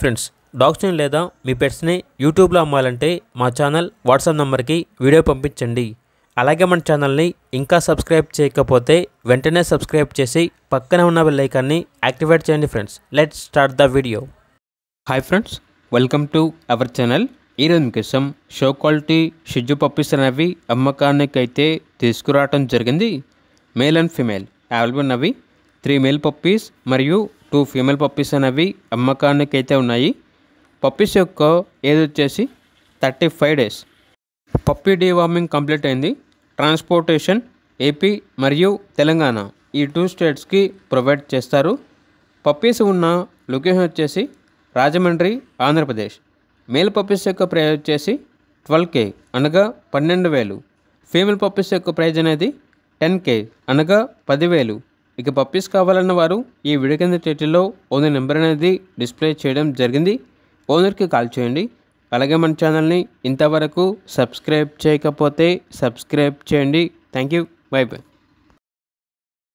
Friends, డాగ్స్ని లేదా మీ పెట్స్ని యూట్యూబ్లో అమ్మాలంటే మా ఛానల్ వాట్సాప్ నెంబర్కి వీడియో పంపించండి. అలాగే మన ఛానల్ని ఇంకా సబ్స్క్రైబ్ చేయకపోతే వెంటనే సబ్స్క్రైబ్ చేసి పక్కన ఉన్న బెల్ ఐకాన్ని యాక్టివేట్ చేయండి. Friends, let's start the video. Hi friends, welcome to our channel. ఈరోజు కోసం షో క్వాలిటీ షిజు పప్పీస్ అనేవి అమ్మకానికి అయితే తీసుకురావడం జరిగింది. మేల్ అండ్ ఫీమేల్ అవైలబుల్ ఉన్నవి 3 మేల్ పప్పీస్ మరియు 2 ఫీమేల్ పప్పీస్ అనేవి అమ్మకానికి అయితే ఉన్నాయి. పప్పీస్ యొక్క ఏజ్ వచ్చేసి 35 డేస్. పప్పీ డీవార్మింగ్ కంప్లీట్ అయింది. ట్రాన్స్పోర్టేషన్ ఏపీ మరియు తెలంగాణ ఈ 2 స్టేట్స్కి ప్రొవైడ్ చేస్తారు. పప్పీస్ ఉన్న లొకేషన్ వచ్చేసి రాజమండ్రి, ఆంధ్రప్రదేశ్. మేల్ పప్పీస్ యొక్క ప్రైస్ వచ్చేసి 12K అనగా 12,000. ఫీమేల్ పప్పీస్ యొక్క ప్రైజ్ అనేది 10K అనగా 10,000. ఇక పప్పీస్ కావాలన్న వారు ఈ వీడియో కింద టైటిల్లో ఓనర్ నెంబర్ అనేది డిస్ప్లే చేయడం జరిగింది. ఓనర్కి కాల్ చేయండి. అలాగే మన ఛానల్ని ఇంతవరకు సబ్స్క్రైబ్ చేయకపోతే సబ్స్క్రైబ్ చేయండి. Thank you. By by.